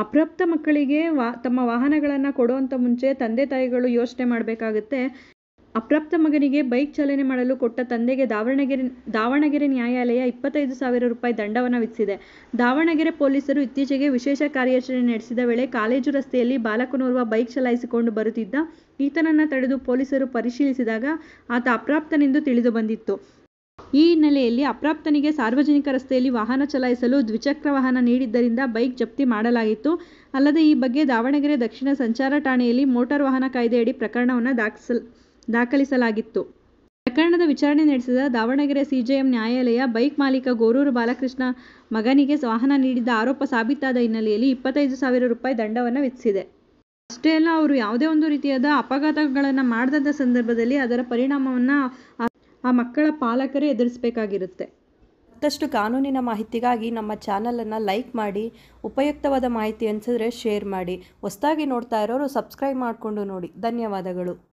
ಅಪ್ರಾಪ್ತ ಮಕ್ಕಳಿಗೆ ತಮ್ಮ ವಾಹನಗಳನ್ನು ಕೊಡುವಂಥ ಮುಂಚೆ ತಂದೆ ತಾಯಿಗಳು ಯೋಚನೆ ಮಾಡಬೇಕಾಗುತ್ತೆ. ಅಪ್ರಾಪ್ತ ಮಗನಿಗೆ ಬೈಕ್ ಚಾಲನೆ ಮಾಡಲು ಕೊಟ್ಟ ತಂದೆಗೆ ದಾವಣಗೆರೆ ನ್ಯಾಯಾಲಯ 25,000 ರೂಪಾಯಿ ದಂಡವನ್ನು ವಿಧಿಸಿದೆ. ದಾವಣಗೆರೆ ಪೊಲೀಸರು ಇತ್ತೀಚೆಗೆ ವಿಶೇಷ ಕಾರ್ಯಾಚರಣೆ ನಡೆಸಿದ ವೇಳೆ ಕಾಲೇಜು ರಸ್ತೆಯಲ್ಲಿ ಬಾಲಕನೋರ್ವ ಬೈಕ್ ಚಲಾಯಿಸಿಕೊಂಡು ಬರುತ್ತಿದ್ದ ಈತನನ್ನು ತಡೆದು ಪೊಲೀಸರು ಪರಿಶೀಲಿಸಿದಾಗ ಆತ ಅಪ್ರಾಪ್ತನೆಂದು ತಿಳಿದು ಬಂದಿತ್ತು. ಈ ಹಿನ್ನೆಲೆಯಲ್ಲಿ ಅಪ್ರಾಪ್ತನಿಗೆ ಸಾರ್ವಜನಿಕ ರಸ್ತೆಯಲ್ಲಿ ವಾಹನ ಚಲಾಯಿಸಲು ದ್ವಿಚಕ್ರ ವಾಹನ ನೀಡಿದ್ದರಿಂದ ಬೈಕ್ ಜಪ್ತಿ ಮಾಡಲಾಗಿತ್ತು. ಅಲ್ಲದೆ ಈ ಬಗ್ಗೆ ದಾವಣಗೆರೆ ದಕ್ಷಿಣ ಸಂಚಾರ ಠಾಣೆಯಲ್ಲಿ ಮೋಟಾರು ವಾಹನ ಕಾಯ್ದೆಯಡಿ ಪ್ರಕರಣವನ್ನು ದಾಖಲಿಸಲಾಗಿತ್ತು. ಪ್ರಕರಣದ ವಿಚಾರಣೆ ನಡೆಸಿದ ದಾವಣಗೆರೆ ಸಿಜೆಎಂ ನ್ಯಾಯಾಲಯ ಬೈಕ್ ಮಾಲೀಕ ಗೋರೂರು ಬಾಲಕೃಷ್ಣ ಮಗನಿಗೆ ವಾಹನ ನೀಡಿದ್ದ ಆರೋಪ ಸಾಬೀತಾದ ಹಿನ್ನೆಲೆಯಲ್ಲಿ 25,000 ರೂಪಾಯಿ ದಂಡವನ್ನು ವಿಧಿಸಿದೆ. ಅಷ್ಟೇ ಅಲ್ಲ, ಅವರು ಯಾವುದೇ ಒಂದು ರೀತಿಯಾದ ಅಪಘಾತಗಳನ್ನು ಮಾಡದಂಥ ಸಂದರ್ಭದಲ್ಲಿ ಅದರ ಪರಿಣಾಮವನ್ನು ಆ ಮಕ್ಕಳ ಪಾಲಕರೇ ಎದುರಿಸಬೇಕಾಗಿರುತ್ತೆ. ಮತ್ತಷ್ಟು ಕಾನೂನಿನ ಮಾಹಿತಿಗಾಗಿ ನಮ್ಮ ಚಾನಲನ್ನು ಲೈಕ್ ಮಾಡಿ, ಉಪಯುಕ್ತವಾದ ಮಾಹಿತಿ ಅನಿಸಿದ್ರೆ ಶೇರ್ ಮಾಡಿ. ಹೊಸದಾಗಿ ನೋಡ್ತಾ ಇರೋರು ಸಬ್ಸ್ಕ್ರೈಬ್ ಮಾಡಿಕೊಂಡು ನೋಡಿ. ಧನ್ಯವಾದಗಳು.